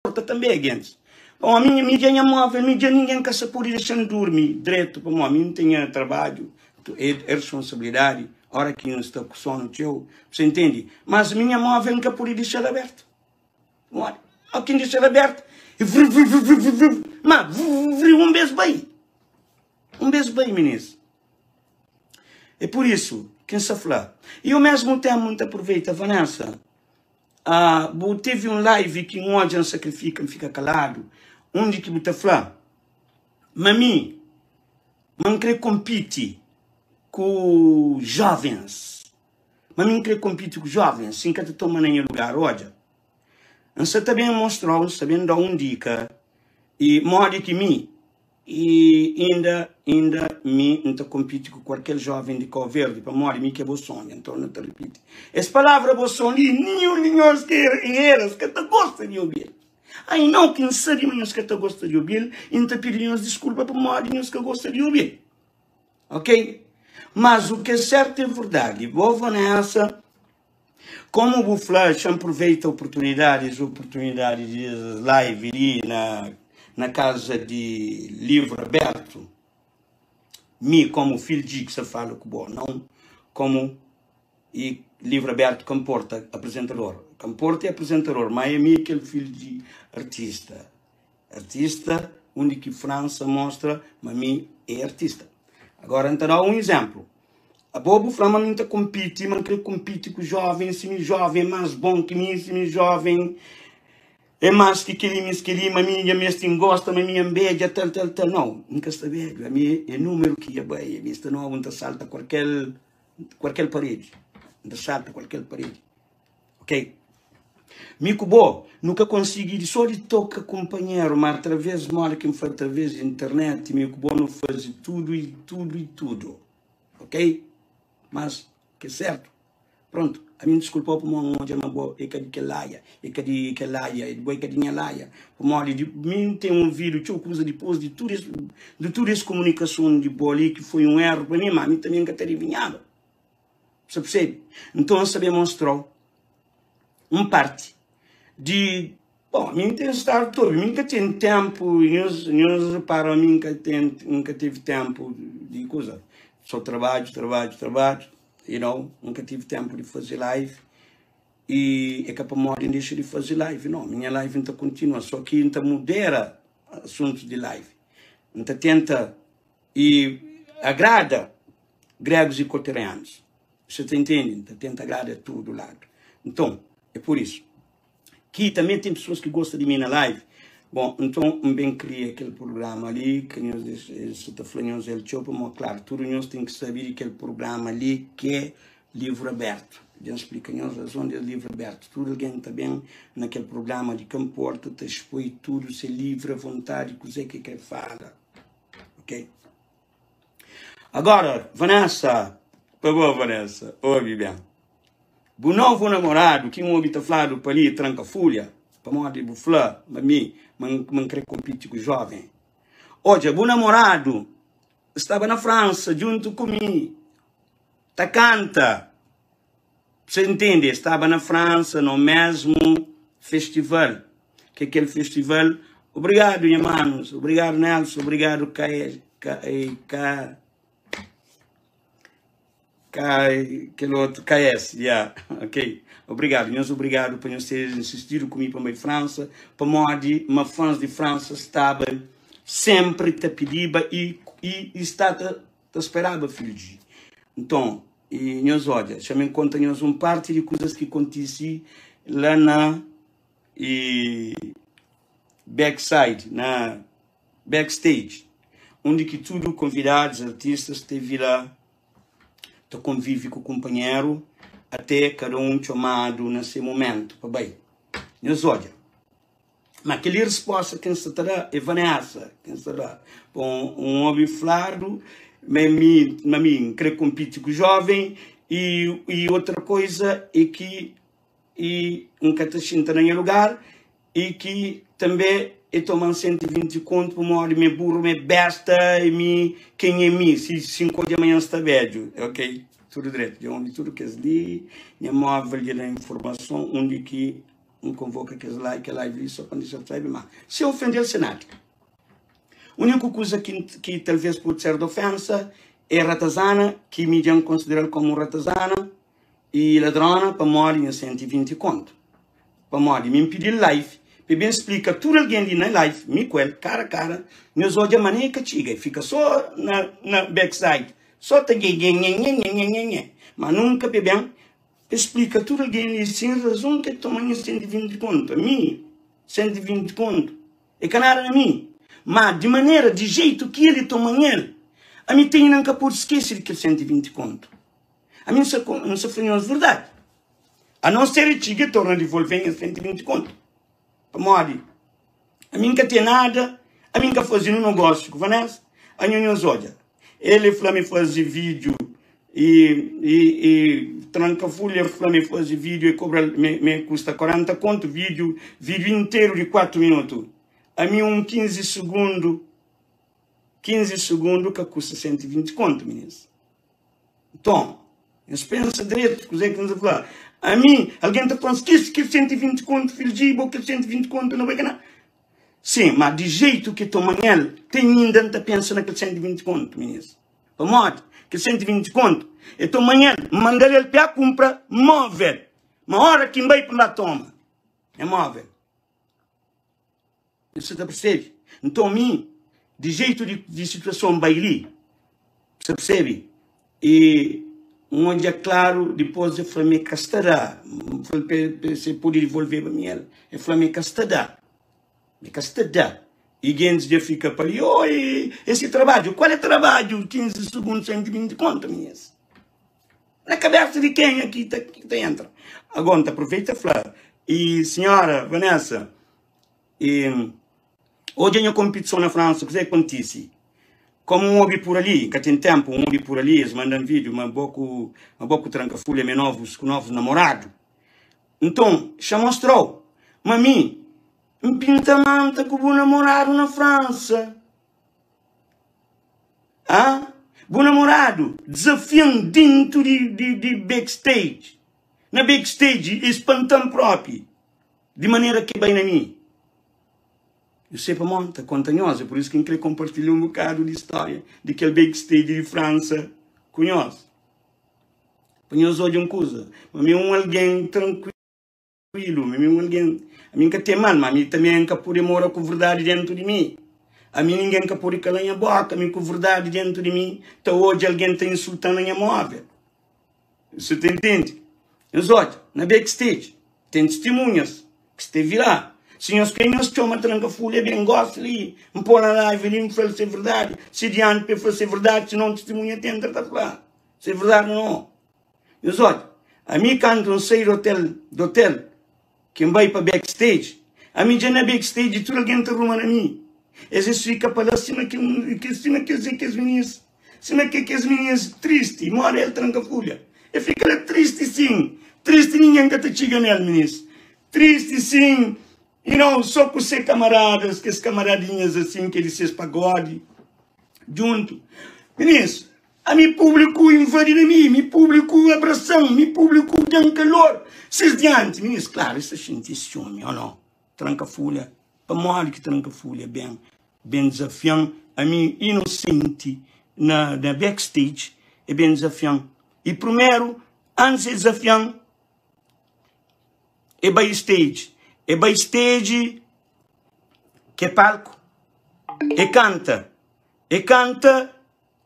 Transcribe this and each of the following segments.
porta também, gente. Bom, a minha móvel, ninguém que se pode deixar dormir direto, para mim não tem trabalho, é responsabilidade, hora que não está com sono, você entende? Mas a minha móvel nunca pode deixar aberto. Olha, quem deixar aberto, mas um beijo bem, ministro. É por isso, quem se fala. E ao mesmo tempo, muito aproveita, Vanessa, teve um live que um ódio sacrifica, fica calado, onde que você fala, mami, não quer competir com jovens, mami não quer competir com jovens, sem que te toma em lugar, olha. Você também mostrou, sabendo dar uma dica, e modo que e ainda não compete com qualquer jovem de Cabo Verde, para morrer, que é bom sonho, então não te repite. Essa palavra bom sonho, nenhum que te gosta de ouvir. Aí não, que seriam que te gosta de ouvir, e não te pedimos desculpa para morrer, que gosta de ouvir. Ok? Mas o que é certo é verdade, vou nessa. Como o Flash aproveita oportunidades de live ali na casa de livro aberto, como filho de que se fala com bom, não como e livro aberto comporta apresentador. Comporta é apresentador, mas é aquele filho de artista. Artista, onde que França mostra, mas é artista. Agora, então, um exemplo. A Bobo Flama não compete, mas quer competir com o jovem, se me jovem é mais bom que mim, se me jovem é mais que ele, mas minha mestre gosta, mas minha média, tal. Não, nunca está velho. A minha é número que é bem, vista não, onde salta qualquer parede. Onde salta qualquer parede. Ok? Mico bom, nunca consegui, só de toca companheiro, mas através de internet, mico bom não faz tudo. Ok? Mas, que é certo. Pronto. A mim desculpa por onde é uma boa, é que laia, é que laia, é que minha laia. Por modo de mim tem um vídeo, tinha coisa depois de tudo isso comunicação de boa ali, que foi um erro para mim, mas a mim também nunca teria vinhado. Você percebe? Então, eu sabia mostrar parte de, bom, a mim tem que estar todo, nunca tem tempo, para mim nunca tive tempo de coisa. Só trabalho, nunca tive tempo de fazer live e é capaz de morrer deixa de fazer live, não, minha live não continua, só que não modera assuntos de live, não tenta e agrada gregos e coterianos, você está entendendo? Tenta agradar tudo do lado, então, é por isso, que também tem pessoas que gostam de mim na live. Bom, então, bem criei aquele programa ali, que nós está falando, mas claro, tudo nós tem que saber aquele programa ali que é livro aberto. Já explica nós a razão de livro aberto. Tudo alguém também naquele programa de comporta, te expõe tudo, se livre à vontade, coisa que quer falar. Ok? Agora, Vanessa, por favor, Vanessa, ouve bem. O novo namorado, que um homem está falando para ali, tranca fúria, para morrer de buflar, mas não quer competir com o jovem. Hoje, o namorado estava na França, junto comigo, tá canta. Você entende? Estava na França, no mesmo festival. Que é aquele festival. Obrigado, irmãos. Obrigado, Nelson. Obrigado, aquele outro, KS, yeah, ok. Obrigado, obrigado por vocês insistirem comigo para a França, para morrer, uma fãs de França estava sempre te pedindo e está te esperava, filho de. Então, e nós olha, chamem conta nós parte de coisas que aconteciam lá na backstage, onde que tudo convidados, artistas, teve lá, tu convive com o companheiro, até cada um chamado nesse momento, para bem. Nós olha, mas aquela resposta que se terá é Vanessa, que se terá. Bom, um homem flado, mas quer competir com o jovem, e outra coisa é que um catachinta em lugar, e que também é tomar 120 conto para morrer, me burro, me besta, e quem é mim, se 5 de manhã está velho, ok? Tudo direito, de onde tudo que é ali, minha móvel de informação, onde que não convoca que live só quando isso sabe mais. Se ofender o Senado. A única coisa que talvez pode ser de ofensa é ratazana, que me já considera como ratazana, e ladrona para morrer em 120 conto. Para morrer, me pedir live, para bem explicar tudo alguém ali na live, me quel, cara a cara, nós hoje a maneira que chega, fica só na backside, só tá mas nunca bem explica tudo alguém ali, sem razão que toma 120 conto, a mim, 120 conto, é canara a mim, mas de maneira, de jeito que ele toma ele, a mim tem nunca por esquecer que 120 conto. A mim não se foi verdade. A não ser que torna a devolver 120 conto. Para morrer. A mim nunca tem nada, a mim nunca fazia um negócio com Vanessa, a mim não olha. Ele falou me fazer vídeo e tranca folha, falou me fazer vídeo e cobra, me custa 40 conto, vídeo inteiro de 4 minutos. A mim 15 segundos que custa 120 conto, ministro. Então, eles pensam direito, que estamos a falar. A mim, alguém está falando que 120 conto, filho de Ibo, que 120 conto, não vai ganhar. Sim, mas de jeito que toma ele, tem ainda a pensar naquele 120 conto, ministro. Para morte, que 120 conto. Então amanhã, mandar ele para comprar móvel. Uma hora que vai para lá toma. É móvel. Você está percebe? Então, a mim, de jeito de situação baili, você percebe? E onde é claro, depois eu falei, me castará. Se pode devolver para mim, eu falei, me castará. Me castará. E gente já fica para ali, oi, esse trabalho, qual é o trabalho? 15 segundos, 120 conto, minhas. Na cabeça de quem aqui tá entra? Agora, aproveita e fala. E, senhora Vanessa, hoje tem uma competição na França, o que acontece? Como um hobby por ali, que tem tempo, um hobby por ali, eles mandam vídeo, uma boca tranca folha, com novos namorados. Então, já mostrou. Mami, um pintamanta que vou namorar na França. Ah? Bom namorado, desafiando dentro de backstage. Na backstage, espantando próprio. De maneira que bem na mim. Eu sei para monta, contanhosa, por isso que eu queria compartilhar um bocado de história de aquele backstage de França. Conhece? Conhece hoje uma coisa. Mas é alguém tranquilo. A mim nunca tem mal, mas a mim também nunca pode morar com verdade dentro de mim. A mim ninguém nunca pode calar a boca, a mim com verdade dentro de mim. Então hoje alguém está insultando a minha móvel. Você entende? Mas olha, na backstage, tem testemunhas que se virar. Senhores, quem não se chama tranca folha, bem gosta ali. Me pôr na live ali, me fala se é verdade. Se diante para fazer verdade, se não testemunha, tenta a falar. Se é verdade ou não. Mas olha, a mim quando não sair do hotel, quem vai para backstage, a mim já na backstage, tudo alguém está arrumando a mim. Às vezes fica para lá, se não quer dizer que as meninas tristes, mora ele tranca folha. E fica lá triste sim. Triste ninguém que te chega nele, ministro. Triste sim. E não, só com seus camaradas, que as camaradinhas assim, que eles se pagode, junto. Ministro, a mim público invadir a mim, me público abração, me público dando calor. Vocês diante, ministro, claro, isso é gente ciúme, ou não? Tranca folha, para morrer que tranca folha, bem desafiando a mim inocente na backstage, é bem desafiando. E primeiro, antes de desafiando, é backstage. É backstage que é palco. E canta.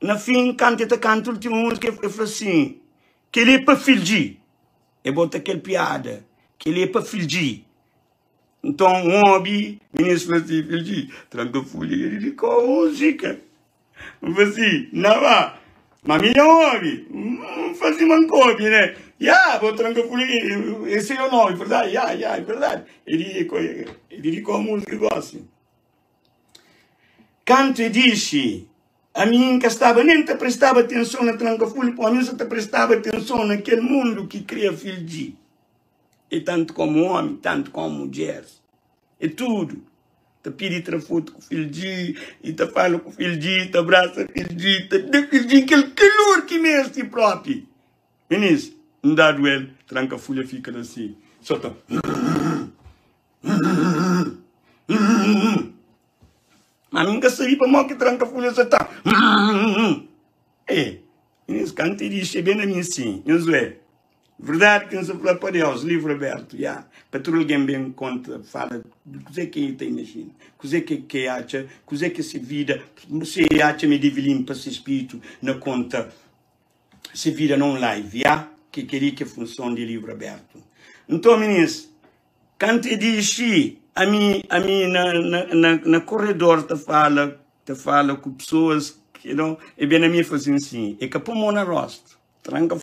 Na fim, canta o último música e fala assim, que ele é para fingir. E bota aquela piada, que ele é para fingir. Então, um hobby, ministro fala assim, fingir, tranca folha, ele dedicou a música. Fala assim, não vá. Mas minha hobby, fazia uma cópia, né? Vou trancar folha, esse é o nome, verdade? É verdade. Ele dedicou a música igual assim. Canto e diz, a mim que estava, nem te prestava atenção na tranca folha, para mim só te prestava atenção naquele mundo que cria filho de. E tanto como homem, tanto como mulher. É tudo. Te pede outra foto com o filho de, e te fala com o filho de, te abraça o filho de, te dá filho de, aquele calor que mexe si próprio. Ministro, não dá duelo, tranca a folha, fica assim. Só tá. Mas nunca saí para mal que tranca a folha de tá. Isso, quando te diz, bem na minha sim, não é? Verdade que não se fala para Deus, livro aberto, já. Para tudo alguém bem conta, fala, coisa que tem na China, coisa que acha, coisa que se vida, se acha me divilim para esse espírito, na conta, se vida não live, já, que queria que funcione de livro aberto. Então, meninos, quando te diz, a mim na corredor te fala com pessoas que não, e bem a mim fazem assim, é que põe mão na rosto, tranca